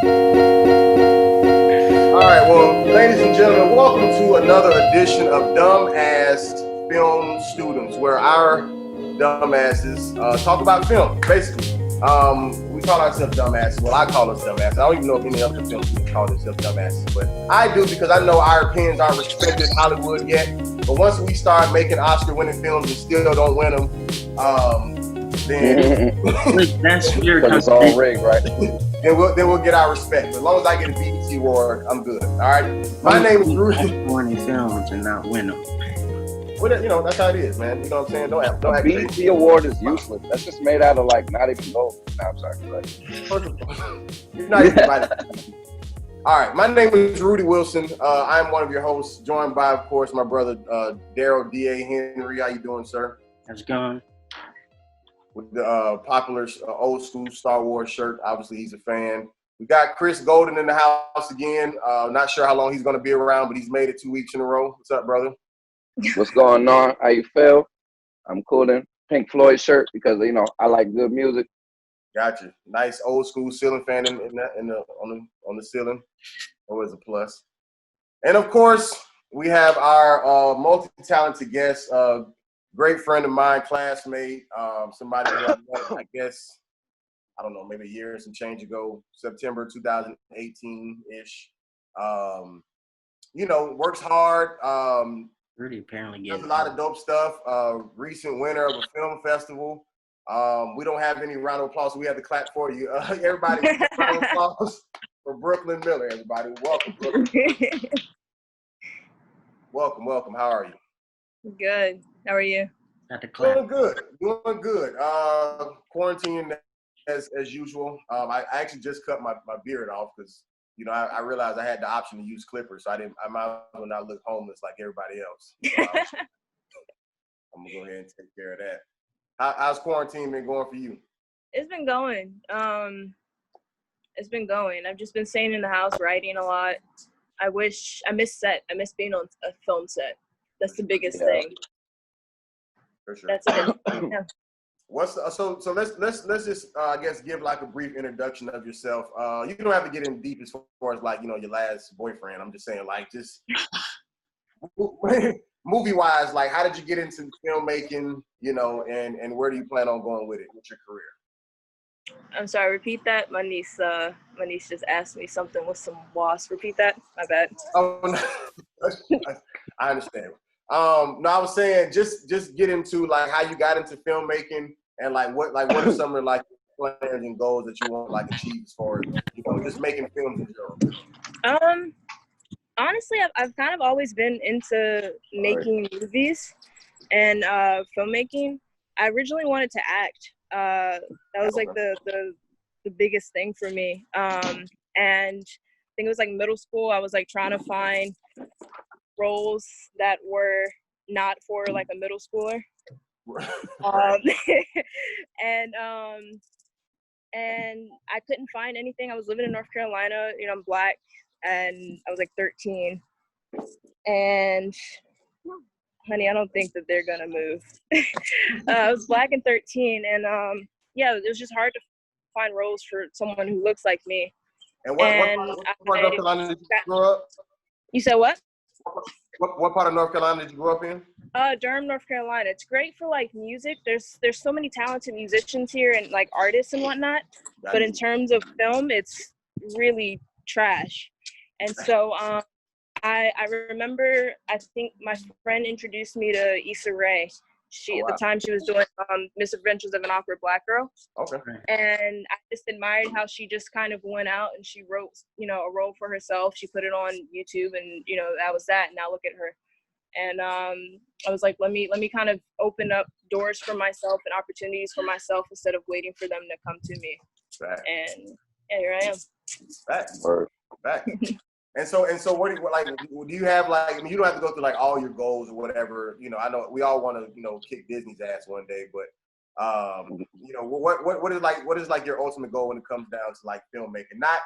All right, well, ladies and gentlemen, welcome to another edition of Dumb Ass Film Students, where our dumbasses talk about film, basically. We call ourselves dumbasses. Well, I call us dumbasses. I don't even know if any other film students call themselves dumbasses, but I do because I know our opinions aren't respected in Hollywood yet. But once we start making Oscar-winning films and still don't win them, then That's your Because it's all rigged, right? then we'll get our respect. But as long as I get a BET award, I'm good. All right. My name is Rudy. Winning films and not win them. Well, that's how it is, man. You know what I'm saying? Don't A BET award is useless. That's just made out of like not even gold. No, I'm sorry. Right. You're not even right. All right. My name is Rudy Wilson. I'm one of your hosts, joined by, of course, my brother Daryl D.A. Henry. How you doing, sir? How's it going? With the popular old school Star Wars shirt. Obviously, he's a fan. We got Chris Golden in the house again. Not sure how long he's going to be around, but he's made it 2 weeks in a row. What's up, brother? What's going on? How you feel? I'm cool in Pink Floyd shirt because I like good music. Gotcha. Nice old school ceiling fan on the ceiling. Always a plus. And of course, we have our multi-talented guest, great friend of mine, classmate, somebody who I met, I guess, I don't know, maybe a year and some change ago, September 2018-ish. Works hard. Rudy apparently Does gets a lot of dope stuff. Recent winner of a film festival. We don't have any round of applause, so we have to clap for you. Everybody, round of applause for Bruklyn Miller, everybody. Welcome, Brooklyn. Welcome. How are you? Good. How are you? Got the clap. Doing good. Quarantine as usual. I actually just cut my beard off because I realized I had the option to use clippers, so I might as well not look homeless like everybody else. So I'm gonna go ahead and take care of that. How's quarantine been going for you? It's been going. I've just been staying in the house, writing a lot. I miss set. I miss being on a film set. That's the biggest thing. For sure. That's it. Yeah. So let's just I guess give like a brief introduction of yourself. You don't have to get in deep as far as like your last boyfriend. I'm just saying like just movie wise, like how did you get into filmmaking? And where do you plan on going with it? What's your career? I'm sorry. Repeat that. My niece just asked me something with some wasp. Repeat that. My bad. Oh, no. I understand. No, I was saying just get into like how you got into filmmaking and what are some of like plans and goals that you want to like achieve as far as just making films in general. Honestly, I've kind of always been into making movies and filmmaking. I originally wanted to act. That was like the biggest thing for me. And I think it was like middle school. I was like trying to find roles that were not for like a middle schooler. And I couldn't find anything. I was living in North Carolina. I'm Black, and I was like 13. And honey, I don't think that they're gonna move. I was Black and 13, and it was just hard to find roles for someone who looks like me. And what part of North Carolina did you grow up? You said what? What part of North Carolina did you grow up in? Durham, North Carolina. It's great for like music. There's so many talented musicians here and like artists and whatnot. But in terms of film, it's really trash. And so I remember, I think my friend introduced me to Issa Rae. At the time she was doing Misadventures of an Awkward Black Girl. Okay. And I just admired how she just kind of went out and she wrote, a role for herself. She put it on YouTube and, that was that. Now look at her. And I was like, let me kind of open up doors for myself and opportunities for myself instead of waiting for them to come to me. Right. And here I am. Back. And so what do you have like? I mean, you don't have to go through like all your goals or whatever. I know we all want to kick Disney's ass one day, but what is like your ultimate goal when it comes down to like filmmaking? Not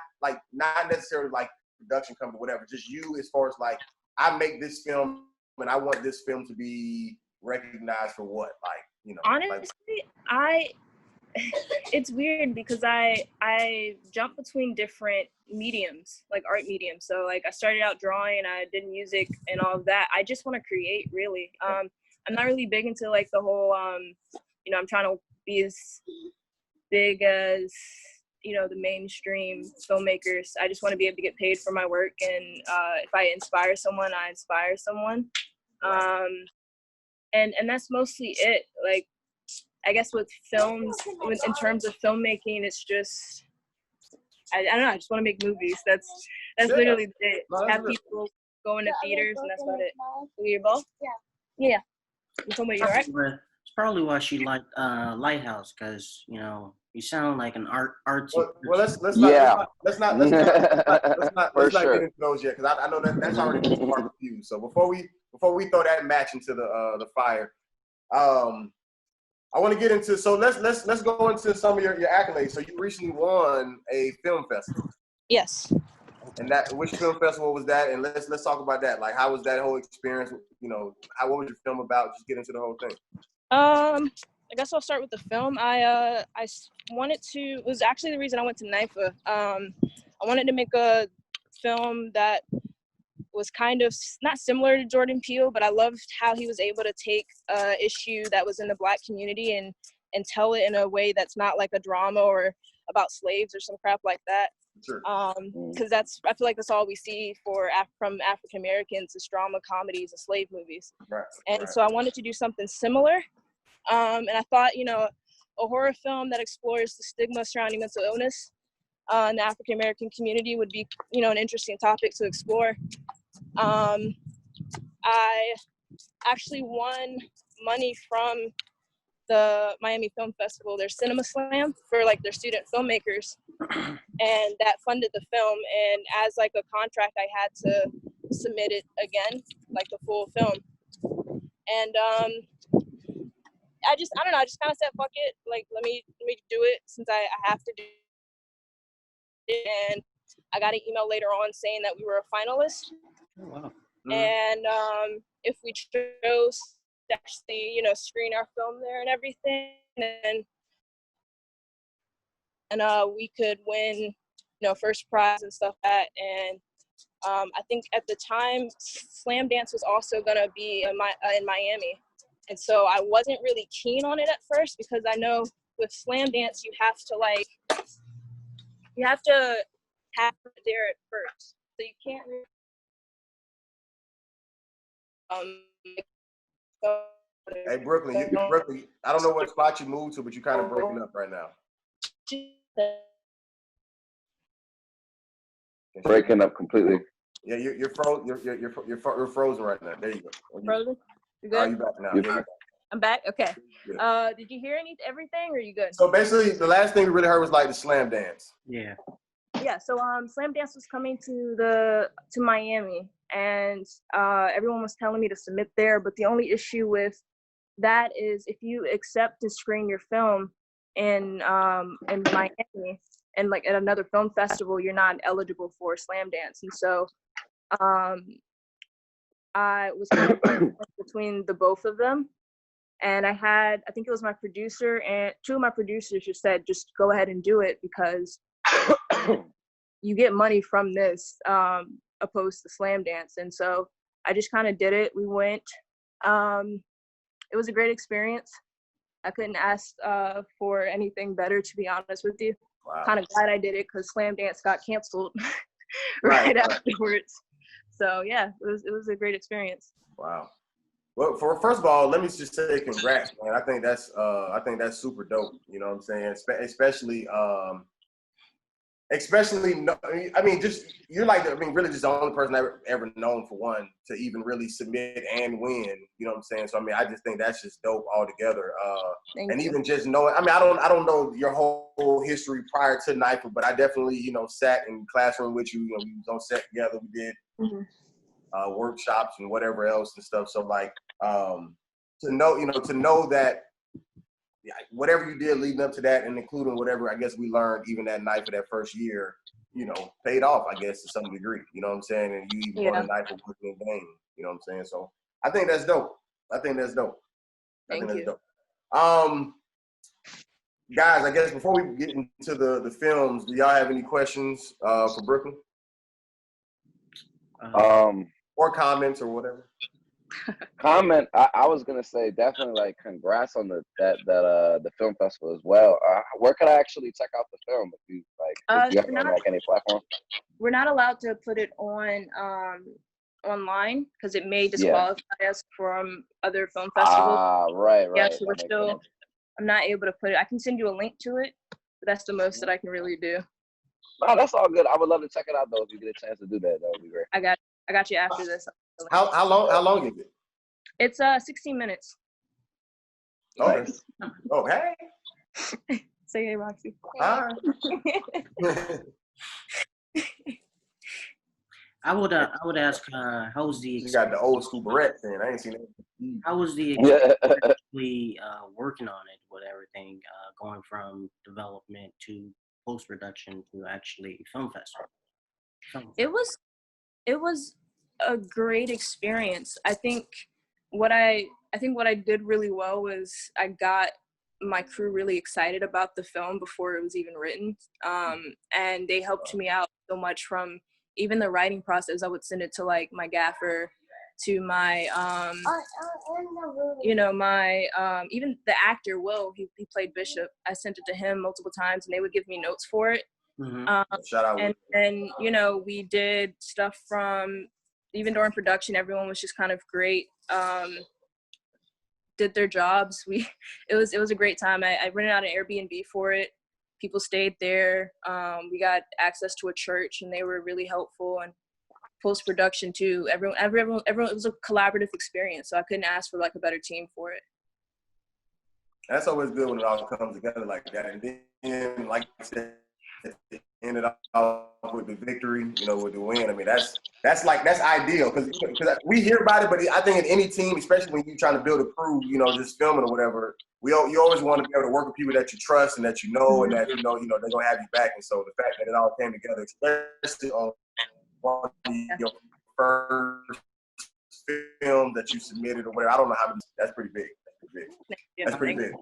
necessarily like production company, whatever. Just you as far as like I make this film and I want this film to be recognized for what? Honestly, it's weird because I jump between different mediums, like art mediums. So like I started out drawing, I did music and all of that. I just want to create, really. I'm not really big into like the whole I'm trying to be as big as the mainstream filmmakers. I just want to be able to get paid for my work, and if I inspire someone, I inspire someone. And that's mostly it. Like, I guess with films, in terms of filmmaking, it's just I don't know. I just want to make movies. That's literally it. Have people go into theaters, and that's about it. Your ball? Yeah. You told me you're right. It's probably why she liked Lighthouse, because you sound like an artsy. Well, let's not For get into those yet, because I know that's already too far confused. So before we throw that match into the fire, I want to get into, so let's go into some of your accolades. So you recently won a film festival. Yes. And which film festival was that? And let's talk about that. Like, how was that whole experience? What was your film about? Just get into the whole thing. I guess I'll start with the film. I wanted to. It was actually the reason I went to NIFA. I wanted to make a film that was kind of not similar to Jordan Peele, but I loved how he was able to take an issue that was in the Black community and tell it in a way that's not like a drama or about slaves or some crap like that. Sure. Because I feel like that's all we see from African Americans is drama comedies and slave movies. Right. And so I wanted to do something similar. And I thought, a horror film that explores the stigma surrounding mental illness in the African American community would be, an interesting topic to explore. I actually won money from the Miami Film Festival, their Cinema Slam, for like their student filmmakers, and that funded the film. And as like a contract, I had to submit it again, like the full film. And I don't know, I just kind of said, fuck it, like let me do it since I have to do it. And I got an email later on saying that we were a finalist. Oh, wow. And if we chose to actually, screen our film there and everything, and we could win, first prize and stuff like that. And I think at the time, Slam Dance was also gonna be in Miami, and so I wasn't really keen on it at first because I know with Slam Dance you have to have it there at first, so you can't really. Hey, Bruklyn, I don't know what spot you moved to, but you're kind of breaking up right now. Breaking up completely. Yeah, you're frozen right now. There you go. Frozen? You good? Are you back now? Yeah. I'm back. Okay. Yeah. Did you hear everything? Or are you good? So basically, the last thing we really heard was like the Slam Dance. Yeah. Yeah. So Slam Dance was coming to Miami, and everyone was telling me to submit there. But the only issue with that is if you accept to screen your film in Miami and like at another film festival, you're not eligible for Slam Dance. And so I was kind of between the both of them. And I think it was my producer and two of my producers just said, just go ahead and do it because you get money from this opposed to Slam Dance. And so I just kind of did it. We went. It was a great experience. I couldn't ask for anything better, to be honest with you. Wow. Kind of glad I did it because Slam Dance got canceled right afterwards. So yeah, it was a great experience. Wow. Well, first of all, let me just say congrats, man. I think that's super dope. You know what I'm saying? Especially, you're like, really just the only person I've ever known, for one, to even really submit and win. You know what I'm saying? So I just think that's just dope altogether. And even just knowing, I don't know your whole history prior to NIFA, but I definitely, sat in classroom with you. We was on set together. We did workshops and whatever else and stuff. So like, to know that whatever you did leading up to that, and including whatever I guess we learned even that night for that first year, paid off, I guess, to some degree. You know what I'm saying? And you even won a night for working in game. You know what I'm saying? So I think that's dope. Thank you. Dope. guys, I guess before we get into the films, do y'all have any questions for Bruklyn? Or comments or whatever? Comment. I was gonna say definitely like congrats on the film festival as well. Where could I actually check out the film if you if you have it on like any platform? We're not allowed to put it on online because it may disqualify us from other film festivals. Right. Yeah, so we're still. I'm not able to put it. I can send you a link to it, but that's the most that I can really do. No, that's all good. I would love to check it out though. If you get a chance to do that, that would be great. I got you after this. How long is it? It's 16 minutes. Okay. Okay. Say hey, Roxy. All right. I would ask how was the You got the old school barrette thing. I ain't seen it. how was the experience working on it with everything going from development to post production to actually film festival? It was a great experience. I think what I did really well was I got my crew really excited about the film before it was even written, and they helped me out so much from even the writing process. I would send it to like my gaffer, to my even the actor Will, he played Bishop. I sent it to him multiple times and they would give me notes for it. Shout out. And then we did stuff from even during production. Everyone was just kind of great, did their jobs. It was a great time. I rented out an Airbnb for it. People stayed there. We got access to a church and they were really helpful, and post-production too. Everyone, it was a collaborative experience. So I couldn't ask for like a better team for it. That's always good when it all comes together like that. And then, like I said, it ended up with the victory, with the win. I mean, that's ideal because we hear about it, but I think in any team, especially when you're trying to build a crew, just filming or whatever, you always want to be able to work with people that you trust and that you know and that they're gonna have you back. And so the fact that it all came together, especially on your first film that you submitted or whatever, I don't know how to. That's pretty big. That's pretty big.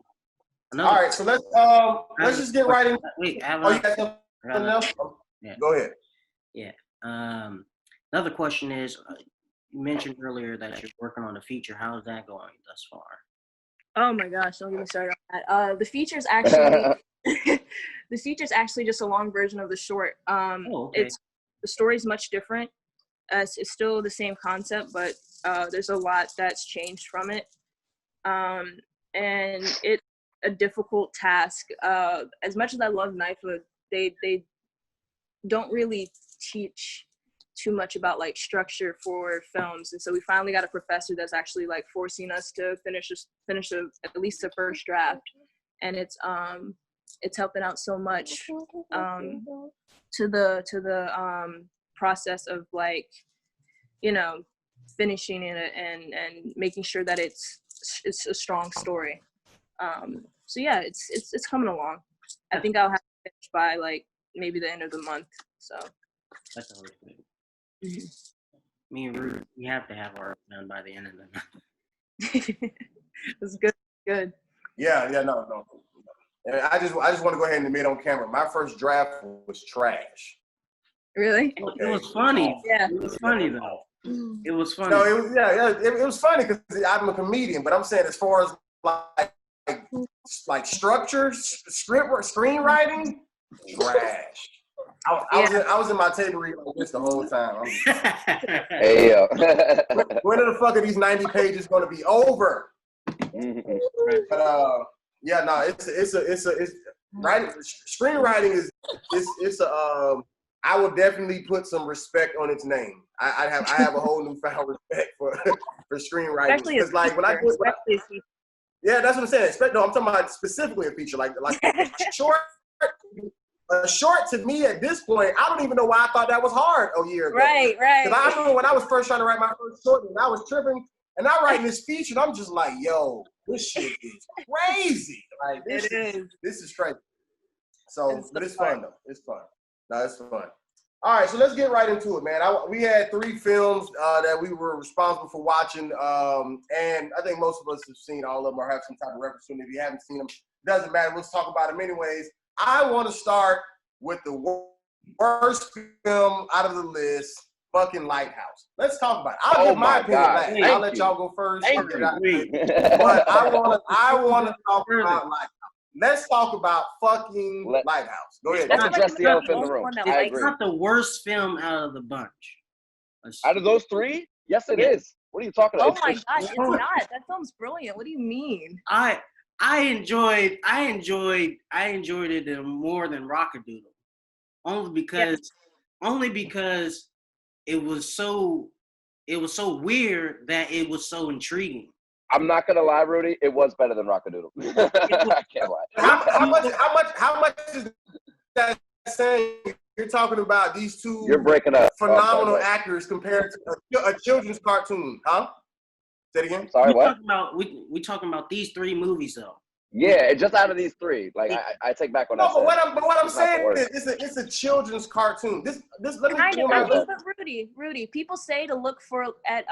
All right, so let's just get right in. Wait, you got something else? Yeah. Go ahead. Yeah. Another question is, you mentioned earlier that you're working on a feature. How is that going thus far? Oh my gosh, don't get me started on that. The feature's actually just a long version of the short. Okay. The story's much different. It's still the same concept, but there's a lot that's changed from it. And it's a difficult task. As much as I love NYFA, they don't really teach too much about like structure for films, and so we finally got a professor that's actually like forcing us to finish at least the first draft, and it's helping out so much to the process of like finishing it and making sure that it's a strong story. So yeah, it's coming along. I think I'll have to finish by like maybe the end of the month. So That's always good. Me and Ruth, we have to have ours done by the end of the month. It's good. Yeah, no. And I just want to go ahead and admit on camera, my first draft was trash. Really? It was funny. Yeah. It was funny though. It was funny. No, it was funny because I'm a comedian, but I'm saying as far as like structure, script, screenwriting, trash. I was in my table reading like this the whole time. Hey, yo. When the fuck are these 90 pages going to be over? But it's writing. Screenwriting is I will definitely put some respect on its name. I have a whole newfound respect for screenwriting because like when I yeah, that's what I'm saying. I'm talking about specifically a feature like short. A short to me at this point, I don't even know why I thought that was hard a year ago. Right. Because I remember when I was first trying to write my first short, and I was tripping, and I'm writing this feature, and I'm just like, yo, this shit is crazy. Like this is crazy. So, but it's fun though. It's fun. No, it's fun. All right, so let's get right into it, man. We had 3 films that we were responsible for watching, and I think most of us have seen all of them or have some type of reference to them. If you haven't seen them, Doesn't matter. Let's talk about them anyways. I want to start with the worst film out of the list, fucking Lighthouse. Let's talk about it. I'll give my opinion last. I'll let y'all go first. Thank you. But I want to talk about Lighthouse. Let's talk about fucking Lighthouse. Go ahead. Let's address the elephant in the room. I It's agree. not the worst film out of the bunch. Out of those three, yes, it is. What are you talking about? Oh my gosh, it's not. That film's brilliant. What do you mean? I enjoyed it more than Rock-A-Doodle, only because it was so weird that it was so intriguing. I'm not gonna lie, Rudy. It was better than Rock-A-Doodle. I can't lie. How much is that saying? You're talking about these two You're breaking up. phenomenal actors compared to a children's cartoon, huh? Say it again. Sorry, what? We talking about these three movies though. Yeah, just out of these three. Like I take back what I said. But what I'm saying is it's a children's cartoon. This let me Kind of, but Rudy, people say to look at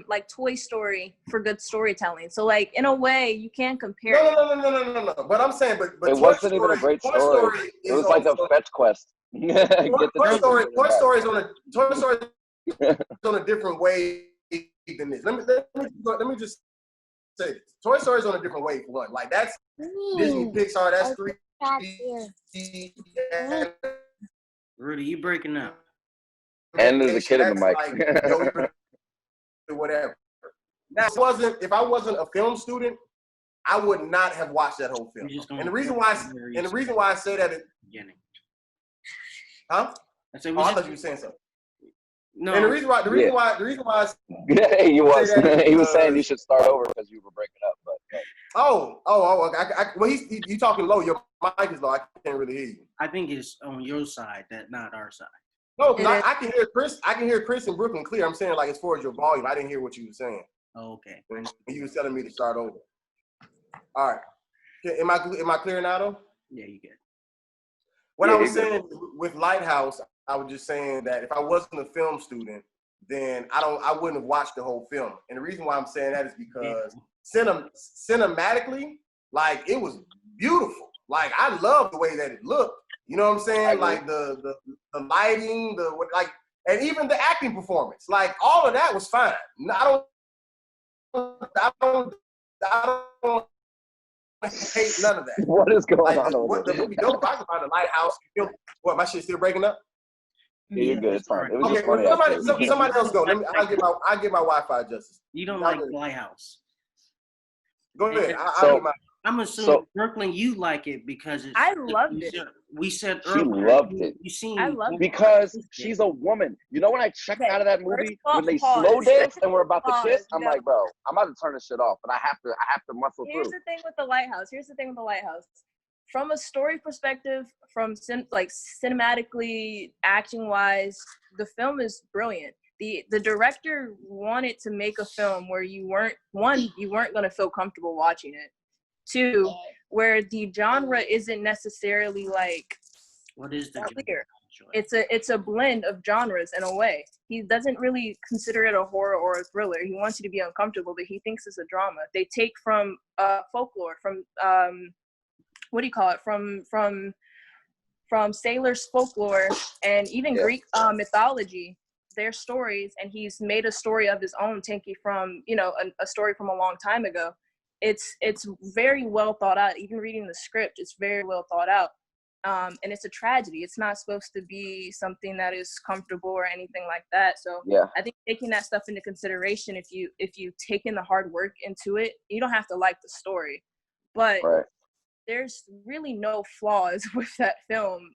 like Toy Story for good storytelling. So like in a way you can't compare. No. But I'm saying, but it wasn't even a great story. It was like a fetch quest. Toy Story is on a different wave than this. Let me just say this. Toy Story is on a different wave for one. Like that's Disney, Pixar. That's 3D. Rudy, you breaking up? And there's a kid in the mic. Like, whatever. Now, if I wasn't a film student, I would not have watched that whole film. And the reason why I say that beginning. Huh? I said, I thought you were saying something. No. And the reason why he was saying you should start over because you were breaking up. But well, you talking low. Your mic is low. I can't really hear you. I think it's on your side, not our side. No, because I can hear Chris. I can hear Chris and Brooklyn clear. I'm saying like as far as your volume, I didn't hear what you were saying. Oh, okay. When you were telling me to start over. All right. Am I clear now though? Yeah, you get. What I was saying with Lighthouse, I was just saying that if I wasn't a film student, then I wouldn't have watched the whole film. And the reason why I'm saying that is because cinematically, like it was beautiful. Like I love the way that it looked. You know what I'm saying? Like the lighting, and even the acting performance. Like all of that was fine. I don't hate none of that. What is going on? The movie Dope about the Lighthouse. What, my shit still breaking up? Yeah, you're good. It's fine. It was Okay, just funny. somebody else go. I'll get my Wi-Fi adjusted. You don't like Lighthouse. Go ahead. I'm assuming Brooklyn, you like it because I loved it. We said she loved it. I loved it because she's a woman. You know when I checked out of that movie when they slow dance and we're about to kiss, I'm like, bro, I'm about to turn this shit off, but I have to muscle through. Here's the thing with the Lighthouse. From a story perspective, from cinematically, acting wise, the film is brilliant. The director wanted to make a film where you weren't gonna feel comfortable watching it. Two, where the genre isn't necessarily like what is the clear. It's a blend of genres in a way. He doesn't really consider it a horror or a thriller. He wants you to be uncomfortable, but he thinks it's a drama. They take from folklore, from what do you call it? From sailors' folklore and even Greek mythology, their stories, and he's made a story of his own, taking from a story from a long time ago. It's very well thought out. Even reading the script, it's very well thought out. And it's a tragedy. It's not supposed to be something that is comfortable or anything like that. So I think taking that stuff into consideration, if you take in the hard work into it, you don't have to like the story, but there's really no flaws with that film,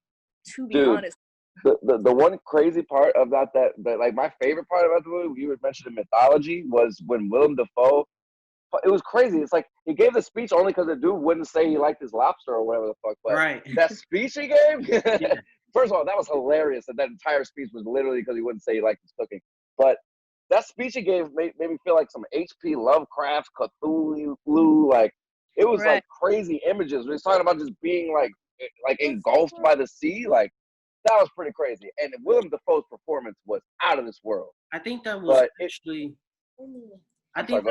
to be honest. The one crazy part about that like my favorite part about the movie, you were mentioning mythology, was when Willem Dafoe. It was crazy. It's like he gave the speech only because the dude wouldn't say he liked his lobster or whatever the fuck. But that speech he gave, first of all, that was hilarious. And that entire speech was literally because he wouldn't say he liked his cooking. But that speech he gave made me feel like some H.P. Lovecraft, Cthulhu, like it was like crazy images. We was talking about just being like engulfed by the sea. Like that was pretty crazy. And Willem Dafoe's performance was out of this world. I think that was I think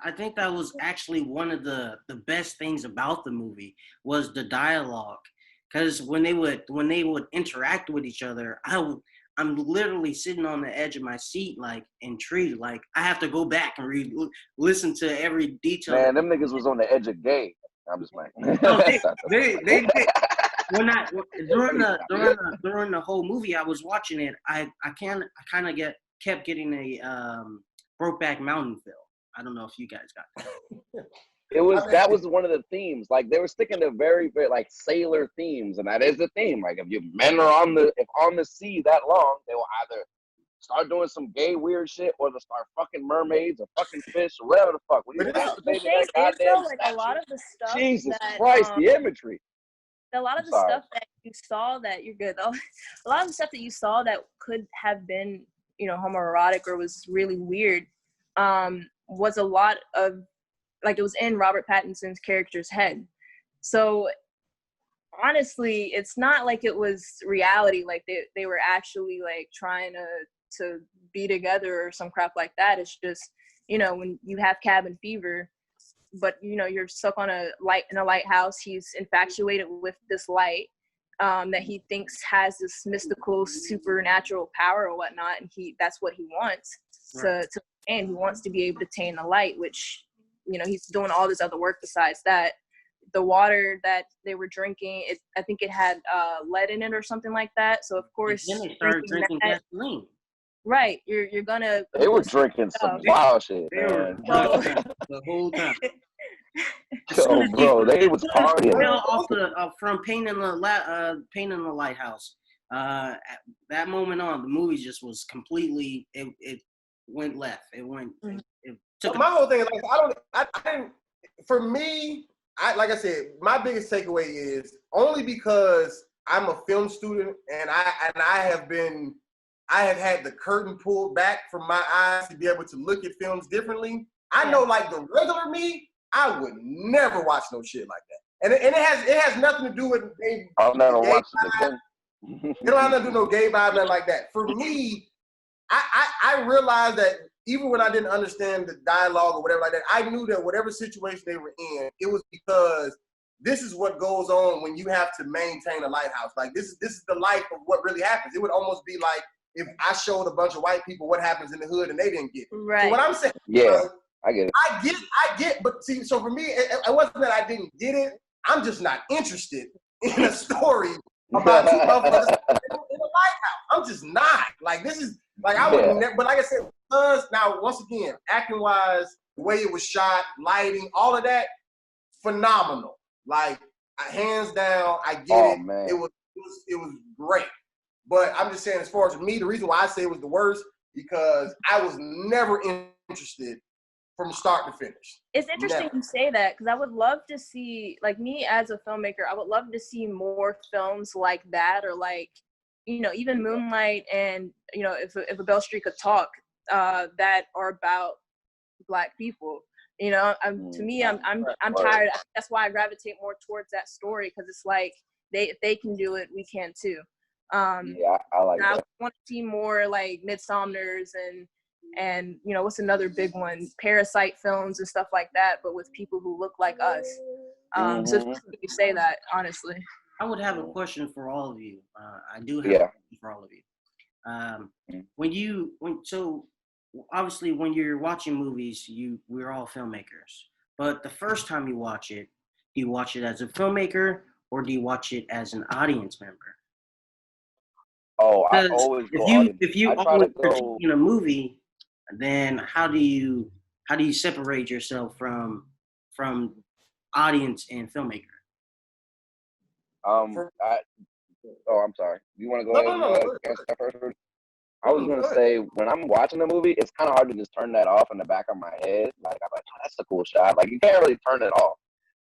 I think that was actually one of the best things about the movie was the dialogue, because when they would interact with each other, I'm literally sitting on the edge of my seat, like intrigued, like I have to go back and listen to every detail. Man, them niggas was on the edge of gay. I'm just playing. No, they when I during the whole movie I was watching it, I kind of kept getting a Brokeback Mountain feel. I don't know if you guys got that. That was one of the themes. Like they were sticking to very, very like sailor themes, and that is the theme. Like if men are on the sea that long, they will either start doing some gay weird shit or they'll start fucking mermaids or fucking fish or whatever the fuck. When you masturbating that goddamn like a lot of the stuff Jesus that, Christ, the imagery. A lot of the stuff that you saw that you're good. A lot of the stuff that you saw that could have been, homoerotic or was really weird, was a lot of, like, it was in Robert Pattinson's character's head. So honestly, it's not like it was reality. Like they were actually like trying to be together or some crap like that. It's just, when you have cabin fever, but you're stuck on in a lighthouse. He's infatuated with this light that he thinks has this mystical supernatural power or whatnot, and that's what he wants. Right. And he wants to be able to tame the light, which he's doing all this other work besides that. The water that they were drinking, I think it had lead in it or something like that. So of course, then they started drinking gasoline. Right, you're gonna. They were drinking some wild shit, man. The whole time. Yo, bro, they was partying. From painting the lighthouse. That moment on, the movie just was completely. It went left. It went. It took. My whole thing is like I didn't. For me, like I said, my biggest takeaway is only because I'm a film student and I have had the curtain pulled back from my eyes to be able to look at films differently. I know, like the regular me, I would never watch no shit like that. And it has nothing to do with gay. I'll never watch it again. It don't have nothing to do with no gay vibe, nothing like that. For me, I realized that even when I didn't understand the dialogue or whatever like that, I knew that whatever situation they were in, it was because this is what goes on when you have to maintain a lighthouse. Like this is the life of what really happens. It would almost be like if I showed a bunch of white people what happens in the hood and they didn't get it. Right. So what I'm saying, I get it. I get, but see, so for me, it wasn't that I didn't get it. I'm just not interested in a story about two motherfuckers in a lighthouse. I'm just not. Like this is like I would never. But like I said, now once again, acting wise, the way it was shot, lighting, all of that, phenomenal. Like hands down, I get it. Man. It was great. But I'm just saying, as far as me, the reason why I say it was the worst because I was never interested from start to finish. It's interesting you say that because I would love to see, like me as a filmmaker, I would love to see more films like that, or like, even Moonlight and if a Bell Street Could Talk, that are about Black people. To me, I'm tired. That's why I gravitate more towards that story because it's like if they can do it, we can too. I like that. I want to see more like Midsommers and what's another big one, Parasite films and stuff like that, but with people who look like us. So if you say that, honestly. I would have a question for all of you. I do have a question for all of you. So obviously when you're watching movies, we're all filmmakers. But the first time you watch it, do you watch it as a filmmaker or do you watch it as an audience member? Oh, I always go if you always in a movie, then how do you separate yourself from audience and filmmaker? I'm sorry. You want to go ahead and answer that first? I was going to say, when I'm watching a movie, it's kind of hard to just turn that off in the back of my head. Like, I'm like, oh, that's a cool shot. Like, you can't really turn it off.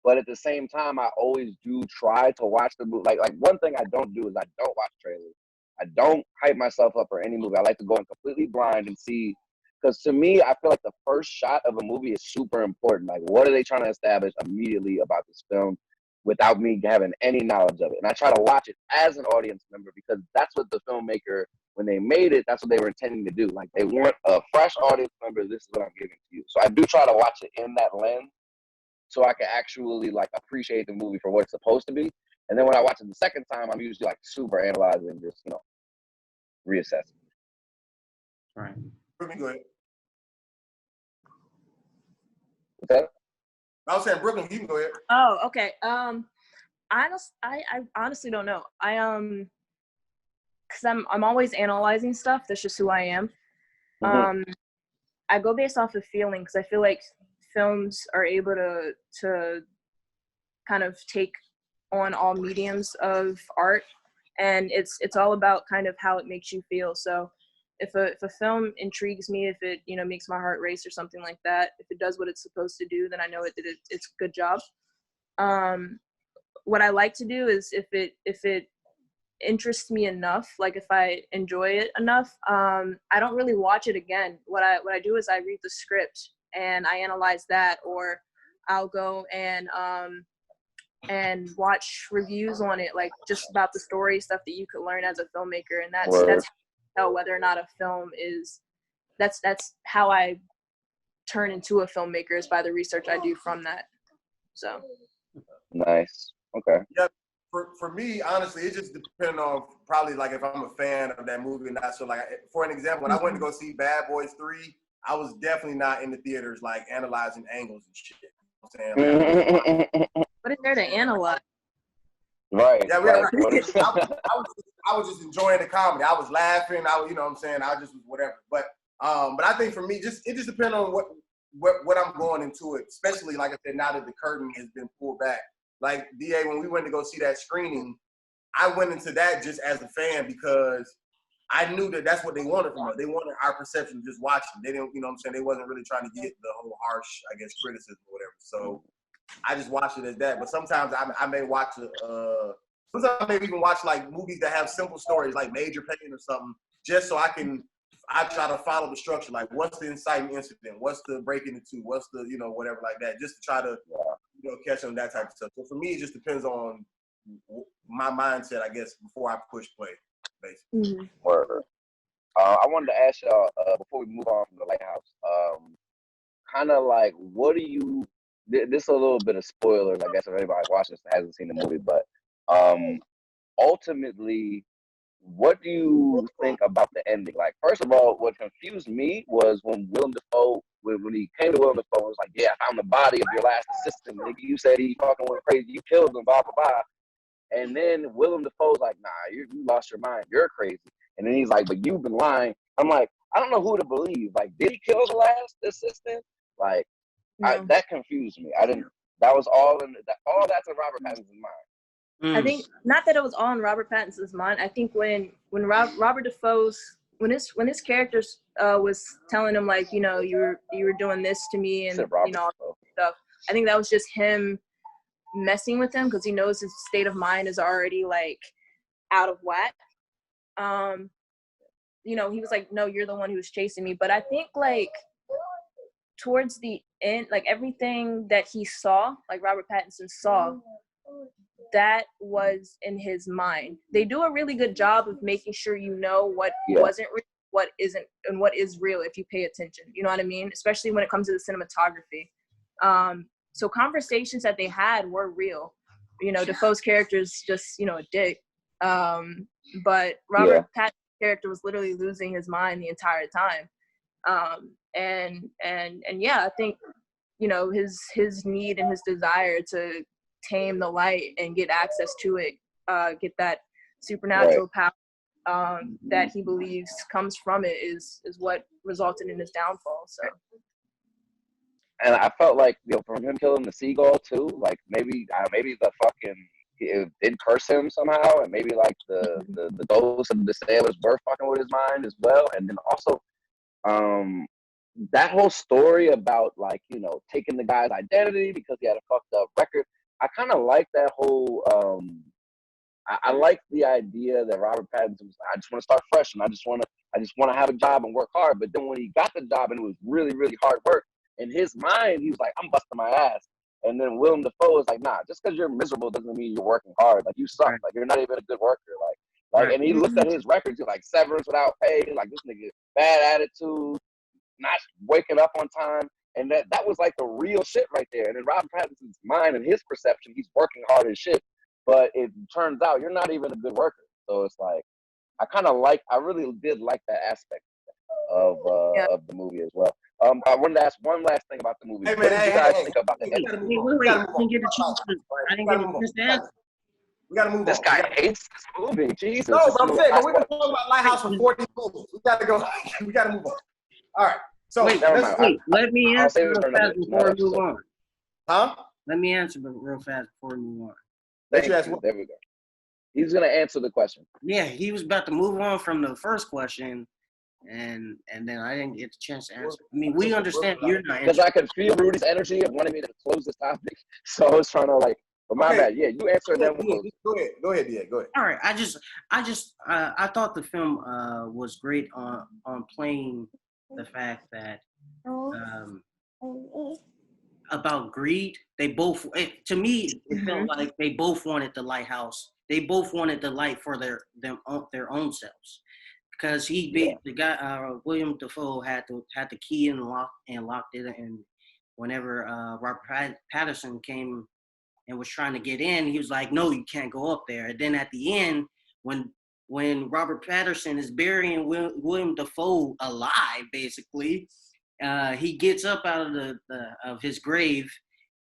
But at the same time, I always do try to watch the movie. Like one thing I don't do is I don't watch trailers. I don't hype myself up for any movie. I like to go in completely blind and see. Because to me, I feel like the first shot of a movie is super important. Like, what are they trying to establish immediately about this film without me having any knowledge of it? And I try to watch it as an audience member because that's what the filmmaker, when they made it, that's what they were intending to do. Like, they want a fresh audience member. This is what I'm giving to you. So I do try to watch it in that lens, so I can actually like appreciate the movie for what it's supposed to be. And then when I watch it the second time, I'm usually like super analyzing, just reassessing. Right. Brooklyn, go ahead. What's that? I was saying, Brooklyn, you can go ahead. Oh, okay. I honestly don't know. Because I'm always analyzing stuff. That's just who I am. I go based off of feeling, because I feel like films are able to kind of take on all mediums of art, and it's all about kind of how it makes you feel. So if a film intrigues me, if it makes my heart race or something like that, if it does what it's supposed to do, then I know it's a good job. What I like to do is if it interests me enough, like if I enjoy it enough, I don't really watch it again. What I do is I read the script and I analyze that, or I'll go and watch reviews on it, like just about the story, stuff that you could learn as a filmmaker, and that's how you tell whether or not a film is. That's how I turn into a filmmaker, is by the research I do from that. So nice. Okay. Yeah. For me, honestly, it just depends on probably like if I'm a fan of that movie or not. So like, for an example, when I went to go see Bad Boys 3, I was definitely not in the theaters like analyzing angles and shit. You know what I'm saying? What is there to analyze? Right. Yeah, right. I was just enjoying the comedy. I was laughing. You know what I'm saying? I just was whatever. But I think for me, it just depends on what I'm going into it. Especially like I said, now that the curtain has been pulled back. Like DA, when we went to go see that screening, I went into that just as a fan because I knew that that's what they wanted from us. They wanted our perception just watching. They didn't, you know what I'm saying? They wasn't really trying to get the whole harsh, I guess, criticism or whatever. So I just watched it as that. But sometimes I may watch sometimes I may even watch like movies that have simple stories, like Major Payne or something, just so I try to follow the structure. Like, what's the inciting incident? What's the breaking into? What's the, whatever like that, just to try to, catch on that type of stuff. So for me, it just depends on my mindset, I guess, before I push play, basically. Word. I wanted to ask y'all before we move on from the Lighthouse, kind of like, what do you? This is a little bit of spoilers, I guess, if anybody watching this hasn't seen the movie, but ultimately, what do you think about the ending? Like, first of all, what confused me was when Willem Dafoe, when he came to Willem Dafoe, was like, "Yeah, I found the body of your last assistant. Nigga, you said he fucking went crazy. You killed him, blah, blah, blah." And then Willem Dafoe's like, "Nah, you lost your mind. You're crazy." And then he's like, "But you've been lying." I'm like, I don't know who to believe. Like, did he kill the last assistant? Like, that confused me. I didn't. That was all that's in Robert Pattinson's mind. I think not that it was all in Robert Pattinson's mind. I think when Robert Dafoe's when his character was telling him, like, you were doing this to me and all stuff. I think that was just him messing with him because he knows his state of mind is already like out of whack. He was like, "No, you're the one who was chasing me." But I think like towards the end, like everything that he saw, like Robert Pattinson saw, that was in his mind. They do a really good job of making sure what wasn't real, what isn't, and what is real if you pay attention. You know what I mean? Especially when it comes to the cinematography. So conversations that they had were real. Defoe's character is just, a dick. But Robert Pattinson's character was literally losing his mind the entire time. And yeah, I think, his need and his desire to tame the light and get access to it, get that supernatural power that he believes comes from it is what resulted in his downfall. So, and I felt like from him killing the seagull too, like maybe the fucking it did curse him somehow, and maybe like the ghosts of the sailors were fucking with his mind as well, and then also that whole story about like taking the guy's identity because he had a fucked up record. I kind of like that whole. I like the idea that Robert Pattinson was like, I just want to start fresh and I just want to have a job and work hard. But then when he got the job and it was really, really hard work, in his mind he was like, "I'm busting my ass." And then Willem Dafoe was like, "Nah, just because you're miserable doesn't mean you're working hard. Like, you suck. Like, you're not even a good worker." Like, and he looked at his records, he's like severance without pay, like this nigga bad attitude, not waking up on time. And that was like the real shit right there. And in Robert Pattinson's mind and his perception, he's working hard as shit. But it turns out you're not even a good worker. So it's like, I really did like that aspect of the movie as well. I wanted to ask one last thing about the movie. Hey, What man, did you guys think about the Wait, ending? I didn't get a chance to answer. We gotta move on. This guy hates this movie. Jesus. No, but I'm saying, but we've been talking about Lighthouse for 40 minutes. We gotta go. We gotta move on. All right. So Wait, let me answer real fast before we move on. Huh? Let me answer real fast before we move on. There we go. He's gonna answer the question. Yeah, he was about to move on from the first question, and then I didn't get the chance to answer. I mean, we understand you're not because I could feel Rudy's energy of wanting me to close this topic, so I was trying to like. But my bad. Yeah, you answer and then we'll go ahead, Diego. Go ahead. All right. I thought the film was great on playing the fact that about greed. They both, to me, it felt like they both wanted the lighthouse. They both wanted the light for their own selves, because the guy William Dafoe had the key and locked it, and whenever Robert Pattinson came and was trying to get in, he was like, "No, you can't go up there." And then at the end, when Robert Pattinson is burying William Dafoe alive, basically, he gets up out of his grave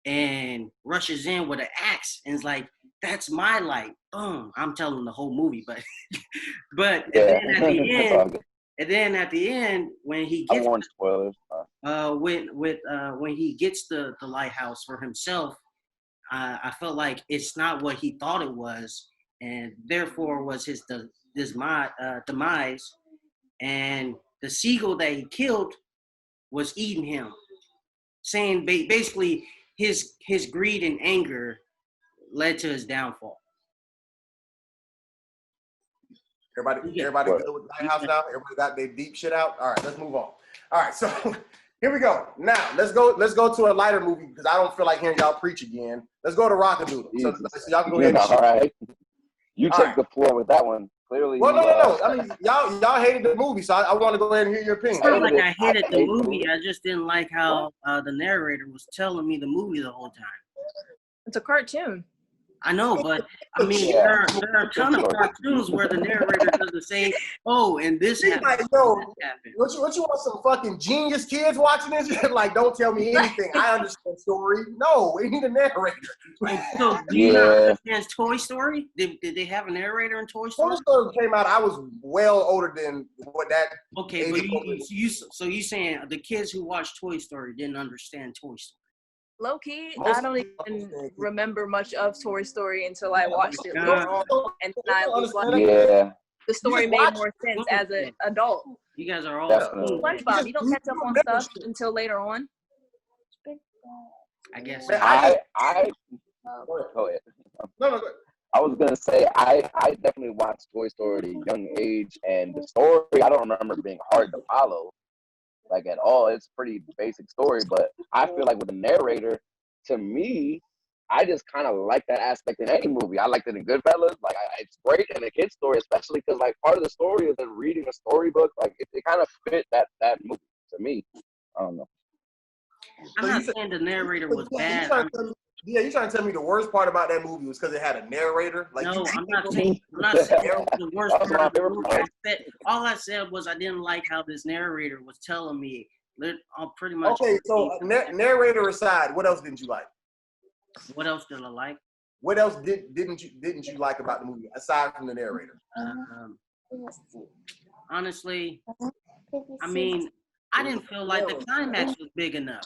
and rushes in with an axe and is like, "That's my light." Boom! I'm telling the whole movie, but and then at the end, when he gets I want spoilers. when he gets the lighthouse for himself, I felt like it's not what he thought it was, and therefore was his demise. And the seagull that he killed was eating him, saying basically his greed and anger led to his downfall. Everybody good with Lighthouse now? Everybody got their deep shit out? All right, let's move on. All right, so here we go. Now let's go to a lighter movie because I don't feel like hearing y'all preach again. Let's go to Rock-A-Doodle. So y'all can go ahead and all right. You take the floor with that one. Clearly. Well, no. I mean, y'all hated the movie, so I want to go ahead and hear your opinion. It's not like I hated the movie. I just didn't like how the narrator was telling me the movie the whole time. It's a cartoon. I know, but I mean, there are a ton of cartoons where the narrator doesn't say, "Oh, and this happened." Like, yo, what you want, some fucking genius kids watching this? Like, don't tell me anything. I understand story. No, we need a narrator. So, do you not understand Toy Story? Did they have a narrator in Toy Story? Toy Story came out. I was well older than what that. Okay, but you saying the kids who watched Toy Story didn't understand Toy Story? Low key, I don't even remember much of Toy Story until I watched it. And I was like, the story made more sense as an adult. You guys are all SpongeBob. You don't catch up on stuff until later on. I guess. Go ahead. No, I was gonna say I definitely watched Toy Story at a young age, and the story I don't remember being hard to follow. Like at all, it's a pretty basic story, but I feel like with the narrator, to me, I just kind of like that aspect in any movie. I liked it in Goodfellas, like it's great in a kid's story, especially because like part of the story is in reading a storybook. Like it kind of fit that movie to me. I don't know. I'm not saying the narrator was bad. You're trying to tell me the worst part about that movie was because it had a narrator? Like, no, I'm not saying the worst part of the movie. All I said was I didn't like how this narrator was telling me pretty much. Okay, so narrator aside, what else didn't you like? What else did I like? What else didn't you like about the movie aside from the narrator? Honestly, I mean, I didn't feel like the climax was big enough.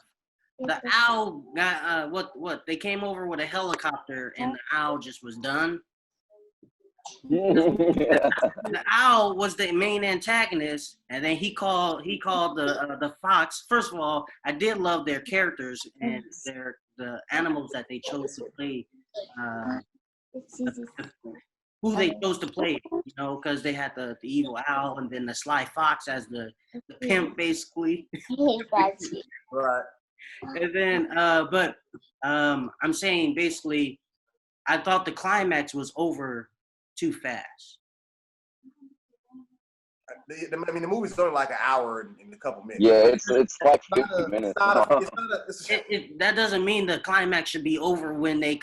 The owl got what they came over with a helicopter and the owl just was done. The owl was the main antagonist, and then he called the fox. First of all, I did love their characters and the animals that they chose to play, who they chose to play, because they had the evil owl and then the sly fox as the pimp, basically. Right. And then, I'm saying basically, I thought the climax was over too fast. I mean, the movie's only like an hour and a couple minutes. Yeah, it's like 50 minutes. That doesn't mean the climax should be over when they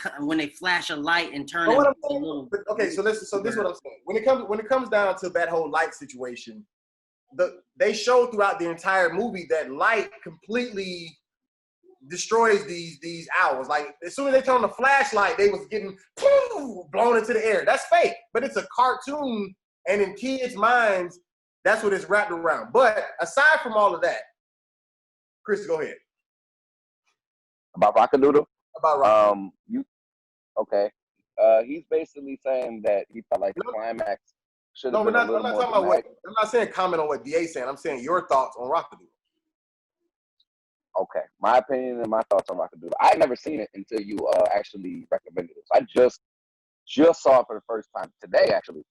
flash a light and turn. But what I'm saying, okay, so listen. So this is what I'm saying. When it comes down to that whole light situation, they show throughout the entire movie that light completely destroys these owls. Like as soon as they turn on the flashlight, they was getting blown into the air. That's fake, but it's a cartoon, and in kids' minds, that's what it's wrapped around. But aside from all of that, Chris, go ahead. About Rock-A-Doodle? About Rock-A-Doodle. Okay. He's basically saying that he felt like the climax should have been a little more dramatic. I'm not saying comment on what DA's saying. I'm saying your thoughts on Rock-A-Doodle. Okay, my opinion and my thoughts on Rock-A-Doodle. I had never seen it until you actually recommended it. So I just saw it for the first time today, actually.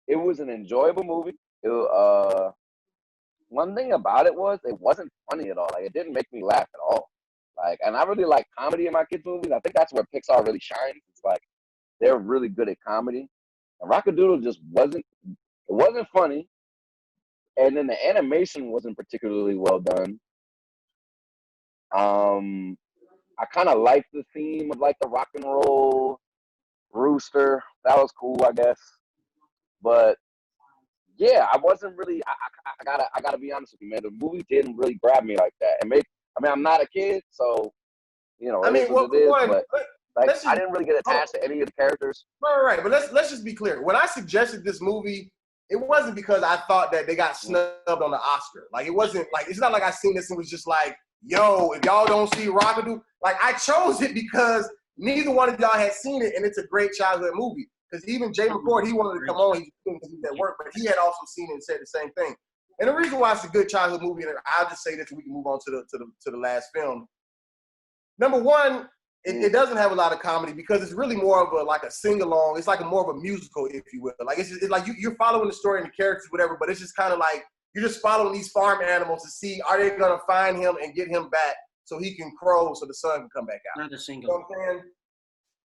It was an enjoyable movie. One thing about it was it wasn't funny at all. Like it didn't make me laugh at all. Like, and I really like comedy in my kids' movies. I think that's where Pixar really shines. It's like they're really good at comedy. And Rock-A-Doodle just wasn't funny. And then the animation wasn't particularly well done. I kind of liked the theme of like the rock and roll rooster. That was cool, I guess. But yeah, I wasn't really. I gotta be honest with you, man. The movie didn't really grab me like that. I'm not a kid, so you know, but like I didn't really get attached to any of the characters. Right. But let's just be clear. When I suggested this movie, it wasn't because I thought that they got snubbed on the Oscar. Like it wasn't like it's not like I seen this and was just like, yo, if y'all don't see Rock-A-Doodle, like I chose it because neither one of y'all had seen it, and it's a great childhood movie. Because even Jay McCord, he wanted to come on, he was at work, but he had also seen it and said the same thing. And the reason why it's a good childhood movie, and I'll just say this, and we can move on to the last film. Number one, it doesn't have a lot of comedy because it's really more of a sing along. It's like more of a musical, if you will. Like it's like you're following the story and the characters, whatever. But it's just kind of like you're just following these farm animals to see are they gonna find him and get him back so he can crow so the sun can come back out. Not a single. You know what I'm saying?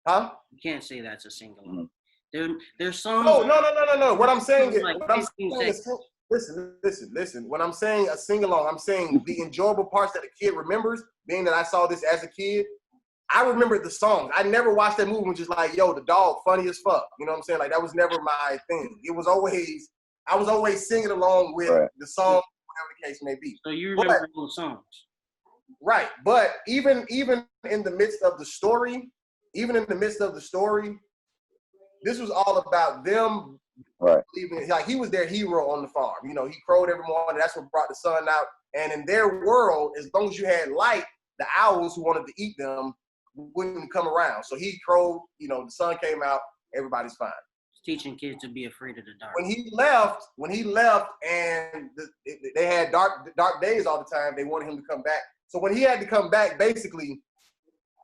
Huh? You can't say that's a single. Mm-hmm. There's songs. Oh no. What I'm saying is, listen. When I'm saying a sing along, I'm saying the enjoyable parts that a kid remembers. Being that I saw this as a kid, I remembered the songs. I never watched that movie and just like, yo, the dog funny as fuck. You know what I'm saying? Like that was never my thing. I was always singing along with the song, whatever the case may be. So you remember those songs, right? But even in the midst of the story, this was all about them. Right. Like he was their hero on the farm. You know, he crowed every morning. That's what brought the sun out. And in their world, as long as you had light, the owls who wanted to eat them wouldn't come around. So he crowed. You know, the sun came out. Everybody's fine. Teaching kids to be afraid of the dark. When he left, and they had dark days all the time. They wanted him to come back. So when he had to come back, basically,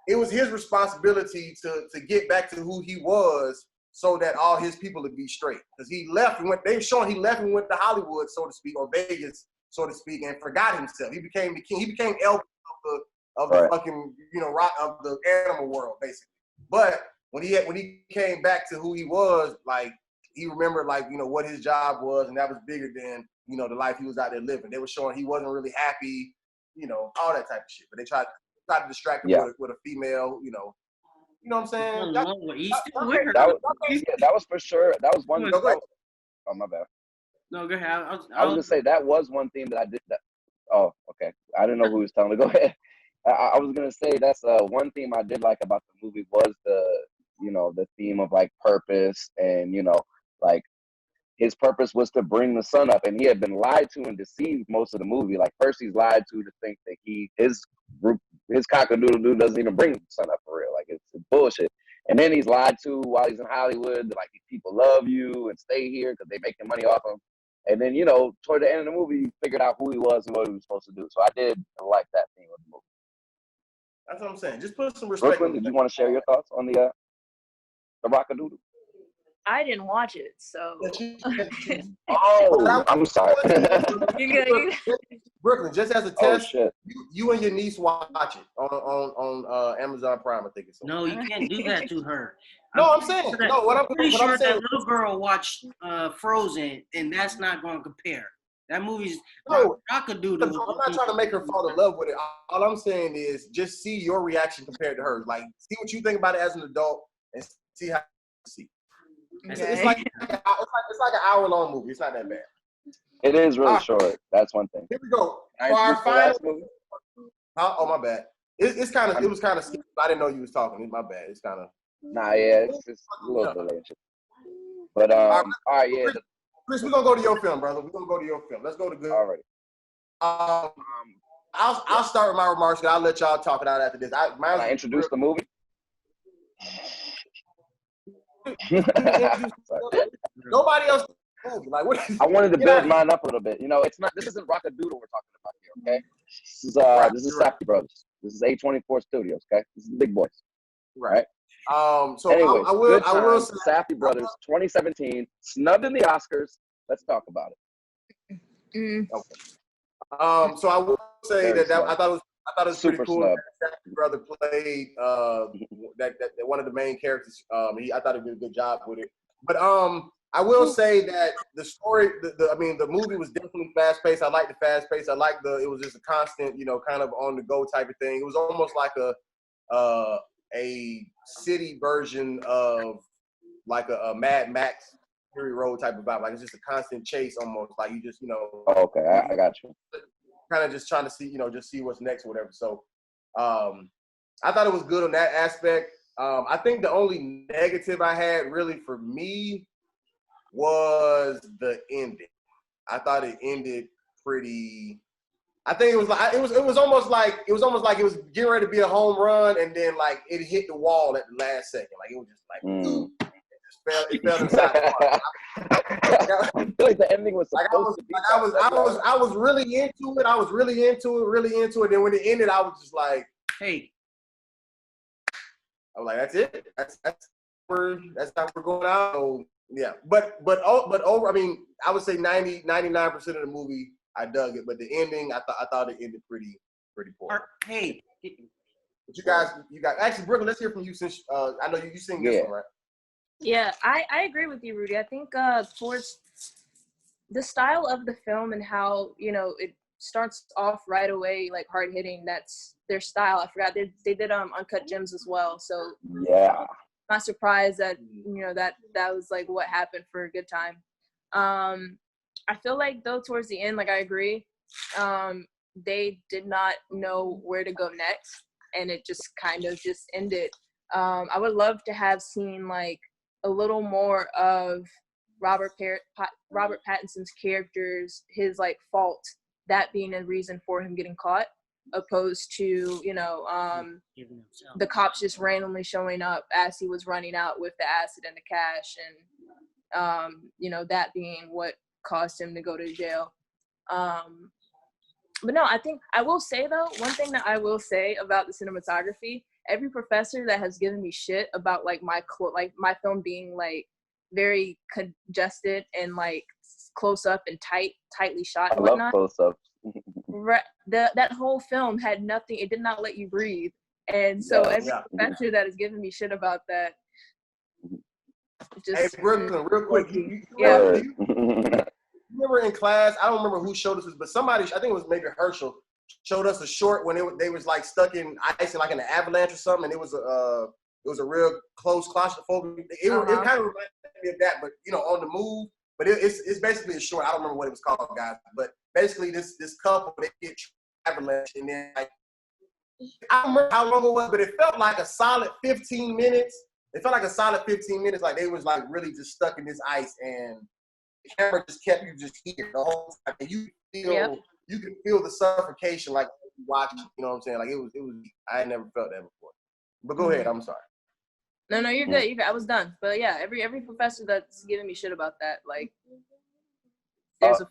it was his responsibility to get back to who he was, so that all his people would be straight. Because he left and went. They were showing he left and went to Hollywood, so to speak, or Vegas, so to speak, and forgot himself. He became the king. He became Elvis of the fucking rock of the animal world, basically. But when he came back to who he was, like he remembered what his job was, and that was bigger than the life he was out there living. They were showing he wasn't really happy, all that type of shit. But they tried to distract him with a female, You know what I'm saying? That was for sure. That was one. Oh my bad. No, go ahead. I was gonna say that was one theme that I did. Oh, okay. I didn't know who was telling me. Go ahead. I was gonna say that's one theme I did like about the movie was the theme of like purpose and like his purpose was to bring the sun up, and he had been lied to and deceived most of the movie. Like first he's lied to think that his cock-a-doodle-doo doesn't even bring the sun up for real. Like it's bullshit. And then he's lied to while he's in Hollywood. Like these people love you and stay here because they making money off him. And then toward the end of the movie, he figured out who he was and what he was supposed to do. So I did like that theme of the movie. That's what I'm saying. Just put some respect. Brooklyn, did you want to share your thoughts on the Rock-A-Doodle? I didn't watch it, so. Oh, I'm sorry. You're good. Brooklyn, just as a Oh test, shit. you and your niece watch it on Amazon Prime. I think it's. No, you can't do that to her. No, I'm saying no. I'm pretty What sure I'm saying. that little girl watched Frozen, and that's not going to compare. That movie's No, Rock-A-Doodle. I'm not trying to make her fall in love with it. All I'm saying is just see your reaction compared to hers. Like, see what you think about it as an adult, and see how you see. It's like an hour-long movie. It's not that bad. It is really short. That's one thing. Here we go. Can For I our introduce the final last movie? Oh, my bad. It was kind of scary. I didn't know you was talking. My bad. It's kind of. Nah, yeah, it's a little delayed. But all right, yeah. Chris, we're gonna go to your film, brother. We're gonna go to your film. Let's go to good. Already. I'll start with my remarks, and I'll let y'all talk it out after this. Can I introduce the movie? Nobody else. Like, what is, I wanted to build mine up a little bit. You know, it's not. This isn't Rock-A-Doodle we're talking about here, okay? This is Safdie Brothers. This is A24 Studios, okay? This is the big boys, right? So anyways, I will say Safdie Brothers, 2017, snubbed in the Oscars. Let's talk about it. Okay. So I will say that I thought it was super pretty cool. snub. Safdie brother played that one of the main characters. I thought he did a good job with it. But I will say that the story, the movie was definitely fast paced. I like the fast pace. I like it was just a constant, kind of on the go type of thing. It was almost like a city version of like a Mad Max Fury Road type of vibe. Like it's just a constant chase almost. Like you just, Oh, okay, I got you. Kind of just trying to see, just see what's next or whatever. So I thought it was good on that aspect. I think the only negative I had really for me was the ending. I thought it ended pretty. I think it was almost like it was getting ready to be a home run, and then like it hit the wall at the last second. Like it was just like it fell inside the park. I feel like the ending was supposed to be. I was really into it. I was really into it. Then when it ended, I was just like, hey. I was like, that's it. That's how we're going out. So, yeah, but over. I mean, I would say 99% of the movie I dug it, but the ending I thought it ended pretty poor. Hey, but you guys actually, Brooklyn, let's hear from you since I know you sing this one, right? Yeah, I agree with you, Rudy. I think towards the style of the film and how it starts off right away like hard hitting. That's their style. I forgot they did Uncut Gems as well. So yeah. Not surprised that that was like what happened for a good time. I feel like though towards the end, like I agree, they did not know where to go next, and it just kind of just ended. I would love to have seen like a little more of Robert Pattinson's characters, his like fault, that being a reason for him getting caught, opposed to the cops just randomly showing up as he was running out with the acid and the cash, and that being what caused him to go to jail. But no, I think I will say though, one thing that I will say about the cinematography, every professor that has given me shit about like my film being like very congested and like close up and tightly shot and whatnot. I love close ups. That whole film had nothing. It did not let you breathe, and so every professor that has given me shit about that. Just, hey, Brooklyn, real quick. You remember in class? I don't remember who showed us this, but somebody, I think it was maybe Herschel, showed us a short when they was like stuck in ice and like in an avalanche or something, and it was a real close claustrophobic. It kind of reminded me of that, but on the move. But it's basically a short. I don't remember what it was called, guys. But basically, this couple, they get avalanche, and then like I don't remember how long it was, but it felt like a solid 15 minutes. It felt like a solid 15 minutes, like they was like really just stuck in this ice, and the camera just kept you just here the whole time. And you can feel the suffocation like watching. You know what I'm saying? Like it was. I had never felt that before. But go ahead. I'm sorry. No, you're good. You're good. I was done. But yeah, every professor that's giving me shit about that, like, there's a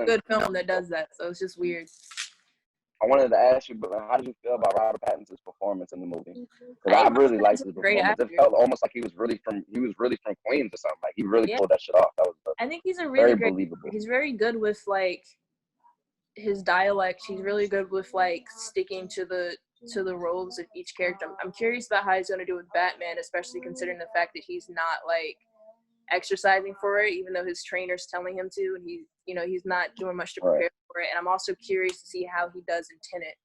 good film that does that. So it's just weird. I wanted to ask you, but how did you feel about Robert Pattinson's performance in the movie? Because I really liked his performance. It felt almost like he was really from Queens or something. Like he really pulled that shit off. That was I think he's a very believable. He's very good with like his dialect. He's really good with like sticking to the roles of each character. I'm curious about how he's gonna do with Batman, especially considering the fact that he's not like exercising for it, even though his trainer's telling him to, and he's not doing much to prepare for it. And I'm also curious to see how he does in Tenet.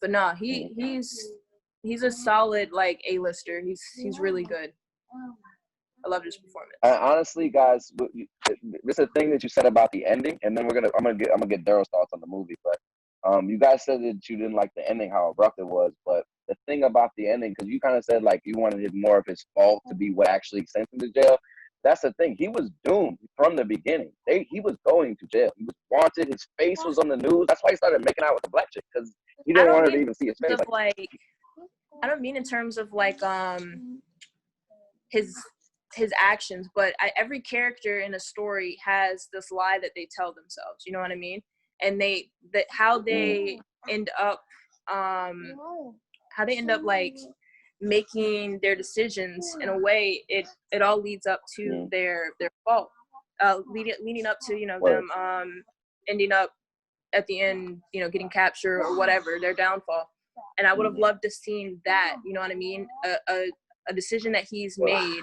But no, he's a solid like A-lister. He's really good. I love his performance. Honestly, guys, this is a thing that you said about the ending, and then I'm gonna get Daryl's thoughts on the movie. But you guys said that you didn't like the ending, how abrupt it was. But the thing about the ending, because you kind of said like you wanted it more of his fault to be what actually sent him to jail. That's the thing. He was doomed from the beginning. He was going to jail. He was wanted. His face was on the news. That's why he started making out with the black chick, because he didn't want her to even see his face. I don't mean in terms of like his actions, but every character in a story has this lie that they tell themselves. You know what I mean? And how they end up like making their decisions in a way, it all leads up to their fault, leading up to them ending up at the end getting captured or whatever, their downfall. And I would have loved to seen that, you know what I mean, a decision that he's made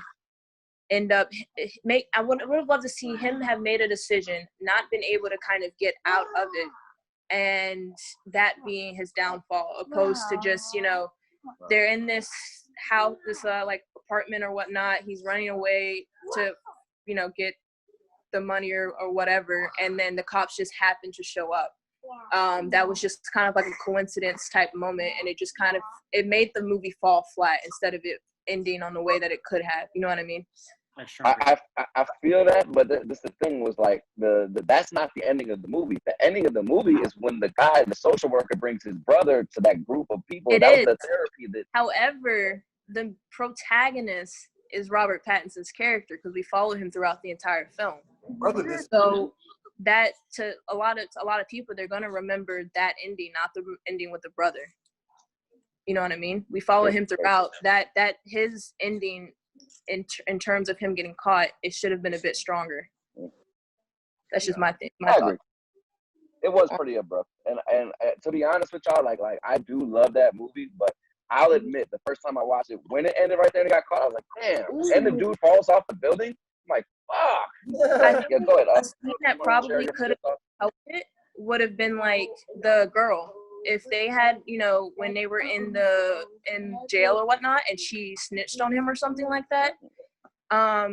I would have loved to see him have made a decision, not been able to kind of get out of it, and that being his downfall, opposed to just they're in this house, this like apartment or whatnot. He's running away to get the money or whatever, and then the cops just happen to show up. That was just kind of like a coincidence type moment, and it made the movie fall flat instead of it ending on the way that it could have. You know what I mean? I feel that, but this the thing was like that's not the ending of the movie. The ending of the movie is when the social worker, brings his brother to that group of people. That was the therapy. However, the protagonist is Robert Pattinson's character, because we follow him throughout the entire film. So that to a lot of people, they're gonna remember that ending, not the ending with the brother. You know what I mean? We follow him throughout. That his ending, in terms of him getting caught, it should have been a bit stronger. That's just my thing. I agree. It was pretty abrupt, and to be honest with y'all, like I do love that movie, but I'll admit the first time I watched it, when it ended right there and he got caught, I was like, damn. And the dude falls off the building. I'm like, fuck. I think go ahead. A scene that probably could have helped it would have been like the girl. If they had, when they were in jail or whatnot, and she snitched on him or something like that, I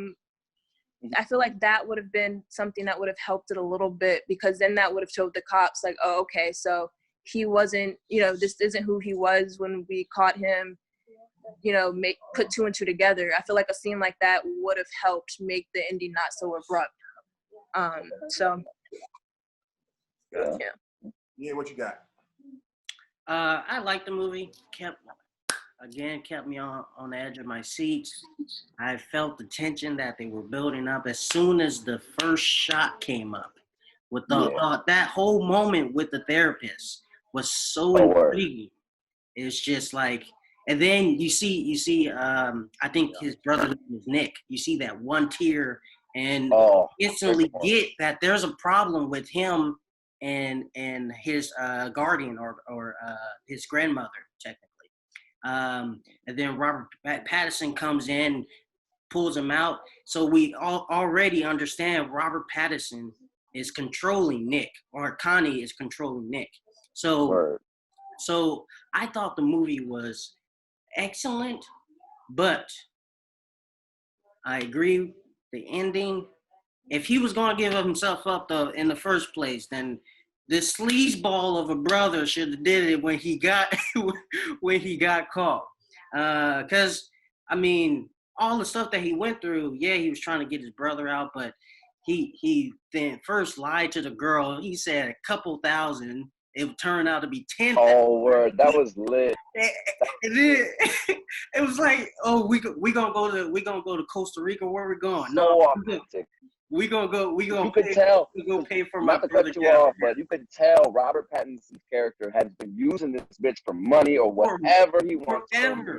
feel like that would have been something that would have helped it a little bit, because then that would have showed the cops like, oh, okay, so he wasn't, this isn't who he was when we caught him, put two and two together. I feel like a scene like that would have helped make the ending not so abrupt. Yeah, what you got? I liked the movie. Kept me on the edge of my seat. I felt the tension that they were building up as soon as the first shot came up. With that whole moment with the therapist was so intriguing. It's just like, and then you see, I think his brother was Nick. You see that one tear, and instantly get that there's a problem with him and his guardian or his grandmother, technically. And then Robert Pattinson comes in, pulls him out. So we already understand Robert Pattinson is controlling Nick, or Connie is controlling Nick. So I thought the movie was excellent, but I agree, the ending, if he was going to give himself up in the first place, then this sleazeball of a brother should have did it when he got caught. Because, I mean, all the stuff that he went through, he was trying to get his brother out, but he then first lied to the girl. He said a couple thousand. It turned out to be 10,000. Oh, word. That was lit. And then it was like, oh, we gonna go to Costa Rica. Where we going? No, we gonna go. You could tell. We gonna pay for my brother. Not to cut you off, but you could tell Robert Pattinson's character has been using this bitch for money or whatever he wants. Forever.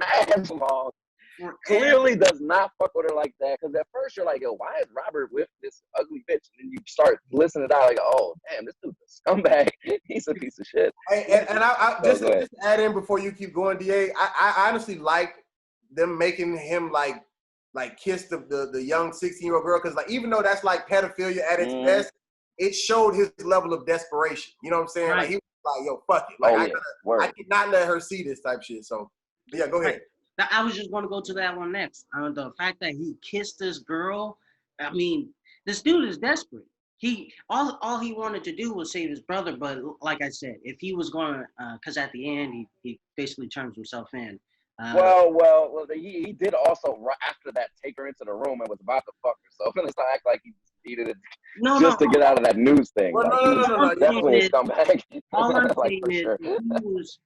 Clearly does not fuck with her like that. Because at first you're like, yo, why is Robert with this ugly bitch? And then you start listening to that like, oh, damn, this dude's a scumbag. He's a piece of shit. And I just to add in before you keep going, DA, I honestly like them making him like kiss the young 16-year-old girl, because like even though that's like pedophilia at its best, it showed his level of desperation. You know what I'm saying? Right. Like he was like, yo, fuck it. Like I could not let her see this type shit. So yeah, go ahead. Right. I was just going to go to that one next. The fact that he kissed this girl, I mean, this dude is desperate. All he wanted to do was save his brother, but like I said, if he was going to, because at the end he basically turns himself in. Well, he did also right after that take her into the room and was about to fuck herself, and let's not act like he needed it to get out of that news thing. Well, like, no. Definitely a scumbag. All I'm like, saying is,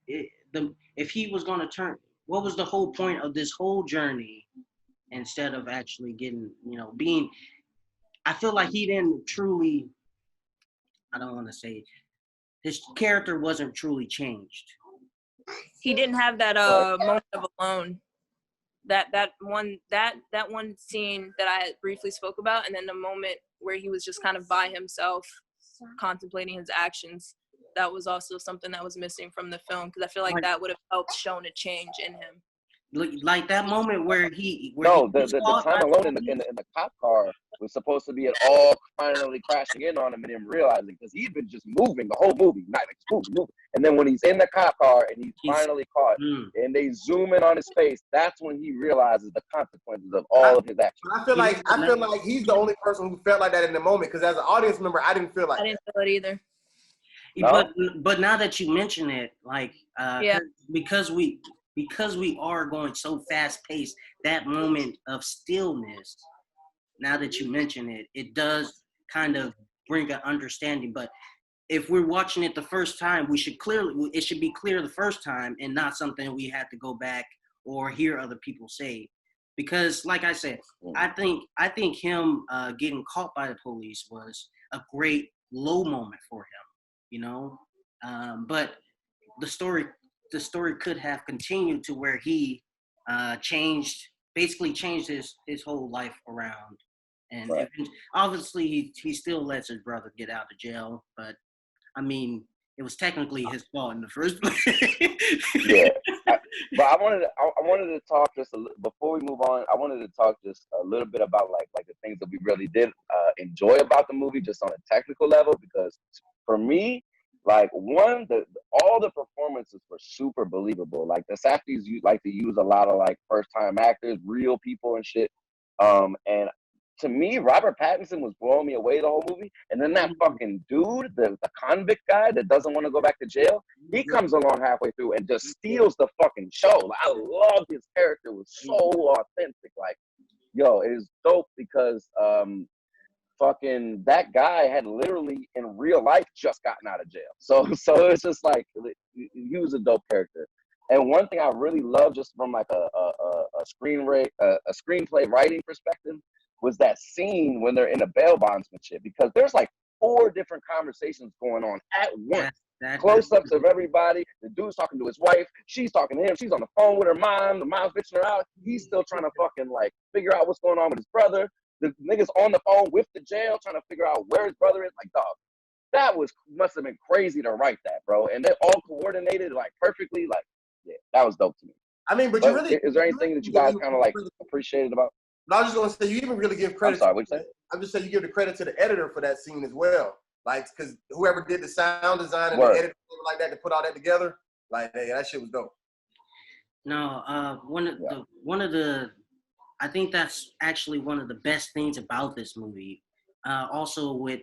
if he was going to turn, what was the whole point of this whole journey instead of actually getting, being, I feel like he didn't truly, I don't want to say, his character wasn't truly changed. He didn't have that moment of alone. That one scene that I briefly spoke about, and then the moment where he was just kind of by himself, contemplating his actions. That was also something that was missing from the film, because I feel like that would have helped shown a change in him. Like that moment where the time alone in the cop car was supposed to be it all finally crashing in on him and him realizing, because he'd been just moving the whole movie, not like moving. And then when he's in the cop car and he's finally caught, and they zoom in on his face, that's when he realizes the consequences of all of his actions. I feel like he's the only person who felt like that in the moment, because as an audience member, I didn't feel like I didn't feel it either. No? But now that you mention it, like because we are going so fast paced, that moment of stillness, now that you mention it, it does kind of bring an understanding. But if we're watching it the first time, it should be clear the first time and not something we have to go back or hear other people say. Because like I said, I think him getting caught by the police was a great low moment for him, but the story could have continued to where he basically changed his whole life around. And obviously he still lets his brother get out of jail, but I mean, it was technically his fault in the first place. But I wanted to talk just before we move on. I wanted to talk just a little bit about like the things that we really did enjoy about the movie, just on a technical level. Because for me, like all the performances were super believable. Like the Safdies like to use a lot of like first time actors, real people and shit. And to me, Robert Pattinson was blowing me away the whole movie. And then that fucking dude, the convict guy that doesn't want to go back to jail, he comes along halfway through and just steals the fucking show. Like, I love his character. It was so authentic. Like, yo, it is dope because fucking that guy had literally in real life just gotten out of jail. So it's just like, he was a dope character. And one thing I really love, just from like a screenplay writing perspective, was that scene when they're in a bail bondsmanship, because there's like 4 different conversations going on at once. Close-ups of everybody. The dude's talking to his wife. She's talking to him. She's on the phone with her mom. The mom's bitching her out. He's still trying to fucking like figure out what's going on with his brother. The nigga's on the phone with the jail trying to figure out where his brother is. Like, dog, that must have been crazy to write that, bro. And they're all coordinated like perfectly. Like, yeah, that was dope to me. I mean, but is there anything that you guys kind of like appreciated about? No, I was just gonna say, you even really give credit. I'm sorry, what'd you say? I'm just saying you give the credit to the editor for that scene as well. Like, because whoever did the sound design and the editing like that to put all that together, like, hey, that shit was dope. No, one of the I think that's actually one of the best things about this movie. Also with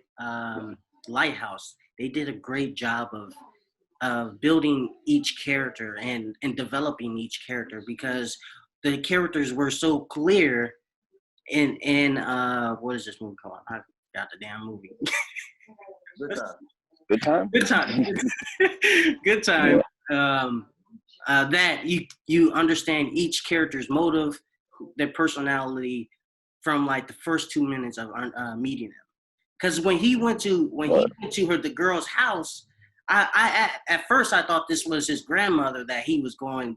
Lighthouse, they did a great job of building each character and developing each character, because the characters were so clear in what is this movie called? I forgot the damn movie. Good time. Good time. That you understand each character's motive, their personality, from like the first 2 minutes of meeting him. Because when he went to the girl's house, I at first I thought this was his grandmother that he was going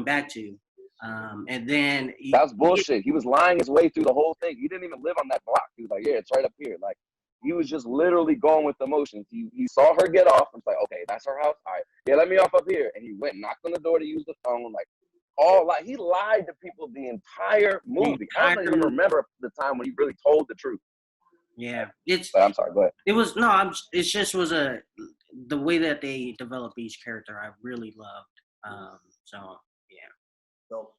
back to. And then that was bullshit. He was lying his way through the whole thing. He didn't even live on that block. He was like, yeah, it's right up here. Like, He was just literally going with the emotions. He saw her get off. I was like, okay, that's her house. All right, yeah, let me off up here. And he went and knocked on the door to use the phone. Like, he lied to people the entire movie. I don't even remember the time when he really told the truth. Yeah, But I'm sorry. Go ahead. It was no. It just was the way that they developed each character. I really loved. So yeah. So,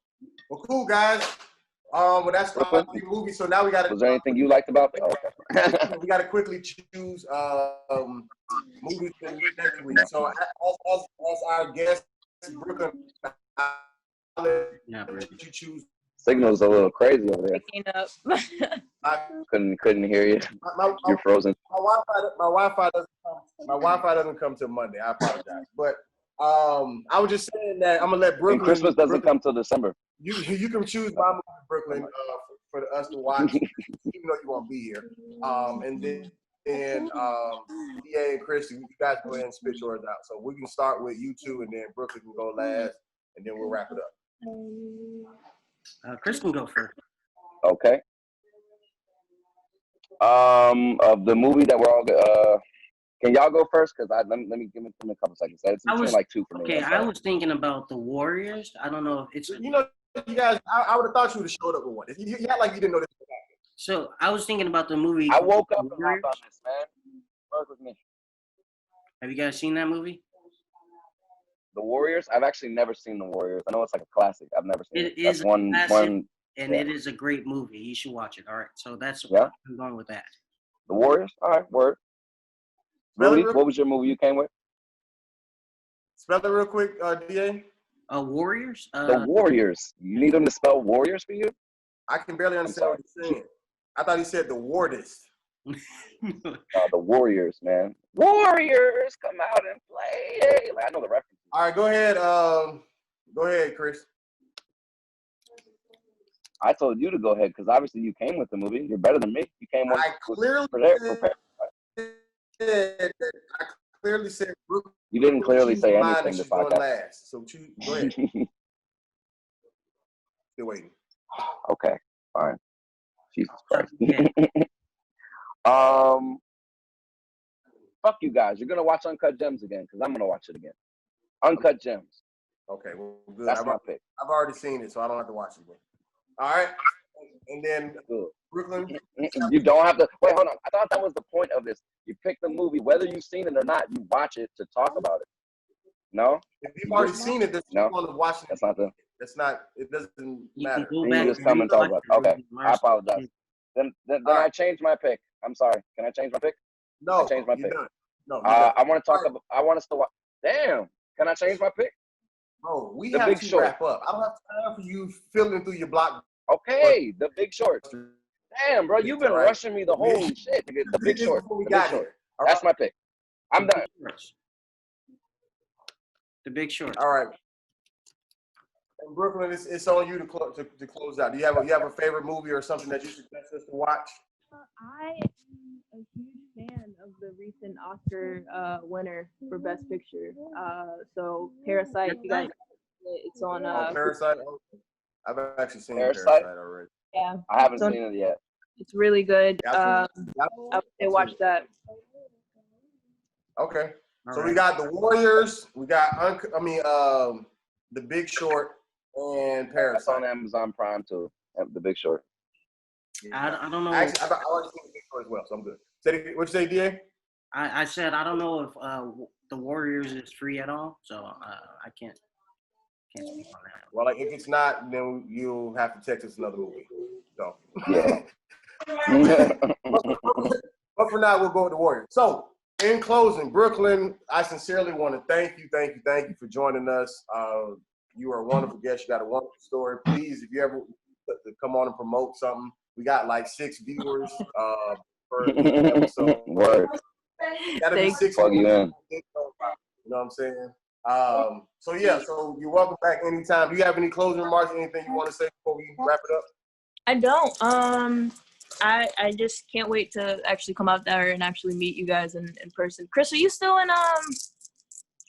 well, cool guys. Well, that's the movie. So now we got. Was there anything you liked about it? Okay. We got to quickly choose movies for next week. So as our guest, Bruklyn, I'll let you choose. Signal's a little crazy over there. Picking up. Couldn't hear you. You're frozen. My Wi-Fi doesn't come till Monday. I apologize, but I was just saying that I'm gonna let Bruklyn. And Christmas doesn't come till December. You can choose my movie, Bruklyn, for us to watch, even though you won't be here. And then DA and Chris, you guys go ahead and spit yours out. So we can start with you two, and then Bruklyn can go last, and then we'll wrap it up. Chris can go first. Okay. Of the movie that we're all can y'all go first? Because let me give me a couple seconds. It's between like two for me. Okay, I was thinking about the Warriors. I don't know if it's. You guys, I would have thought you would have showed up with one. You act like you didn't know this. So I was thinking about the movie. I woke up and hopped on this, man. Work with me. Have you guys seen that movie? The Warriors? I've actually never seen The Warriors. I know it's like a classic. I've never seen it. It is one, and it is a great movie. You should watch it. All right. So that's I'm going with that. The Warriors? All right, word. Really? What was your movie you came with? Spell it real quick, DA. Warriors? The Warriors. You need them to spell Warriors for you? I can barely understand what you're saying. I thought he said the Wardist. The Warriors, man. Warriors, come out and play. Hey, I know the reference. All right, go ahead. Go ahead, Chris. I told you to go ahead because obviously you came with the movie. You're better than me. You came with. I clearly said. You didn't clearly say anything to podcast. Last, so go ahead. Still waiting. Okay, fine. Jesus Christ. Fuck you guys. You're gonna watch Uncut Gems again because I'm gonna watch it again. Uncut Gems. Okay, well, good. That's my pick. I've already seen it, so I don't have to watch it again. All right, and then Bruklyn. You don't have to wait. Hold on. I thought that was the point of this. You pick the movie, whether you've seen it or not. You watch it to talk about it. No. If you've already seen it, there's no point of watching it. That's not the. That's not. It doesn't matter. You just come and talk about it. Okay, I apologize. Then right. I changed my pick. I'm sorry. Can I change my pick? No. I changed my pick. No. I want to talk about. I want us to watch. Damn. Can I change my pick? Bro, we have to wrap up. I don't have time for you filling through your block. Okay, The Big Short. Damn, bro, you've been rushing me the whole shit. The Big Short. That's my pick. I'm done. The Big Short. All right. And Bruklyn, it's on you to close out. Do you have a favorite movie or something that you suggest us to watch? I am a huge fan of the recent Oscar winner for Best Picture. So Parasite, you guys, it's on. Parasite. I've actually seen Parasite already. Yeah, I haven't seen it yet. It's really good. I would say watch that. Okay. So we got The Warriors. We got The Big Short and Parasite. That's on Amazon Prime too. The Big Short. I don't know. Actually, I've already seen The Big Short as well, so I'm good. What'd you say, DA? I said I don't know if The Warriors is free at all, so I can't speak on that. Well, like if it's not, then you'll have to text us another movie. So yeah. But for now, we'll go with The Warriors. So in closing, Bruklyn, I sincerely want to thank you for joining us. You are a wonderful guest. You got a wonderful story. Please, if you ever come on and promote something, we got like 6 viewers per episode. Word. Gotta be 6. Plug you in. You know what I'm saying? So you're welcome back anytime. Do you have any closing remarks, anything you want to say before we wrap it up? I don't. I just can't wait to actually come out there and actually meet you guys in person. Chris, are you still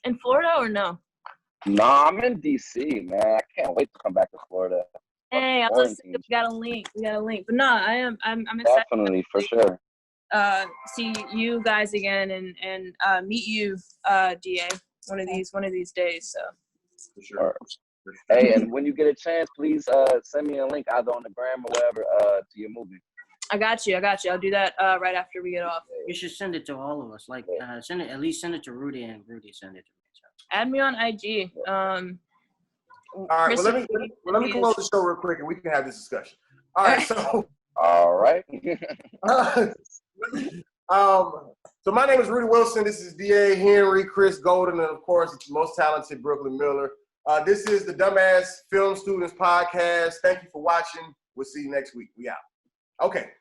in Florida or no? No, I'm in DC, man. I can't wait to come back to Florida. Hey, we got a link. But no, I'm excited. Definitely, for sure. see you guys again and meet you, DA, one of these days. So. For sure. Hey, and when you get a chance, please send me a link either on the gram or whatever to your movie. I got you. I'll do that right after we get off. You should send it to all of us. Like, send it to Rudy, and Rudy send it to me. Add me on IG. All right. Well, let me close the show real quick, and we can have this discussion. All right. So. All right. So my name is Rudy Wilson. This is DA Henry, Chris Golden, and of course, the most talented Bruklyn Miller. This is the Dumbass Film Students Podcast. Thank you for watching. We'll see you next week. We out. Okay.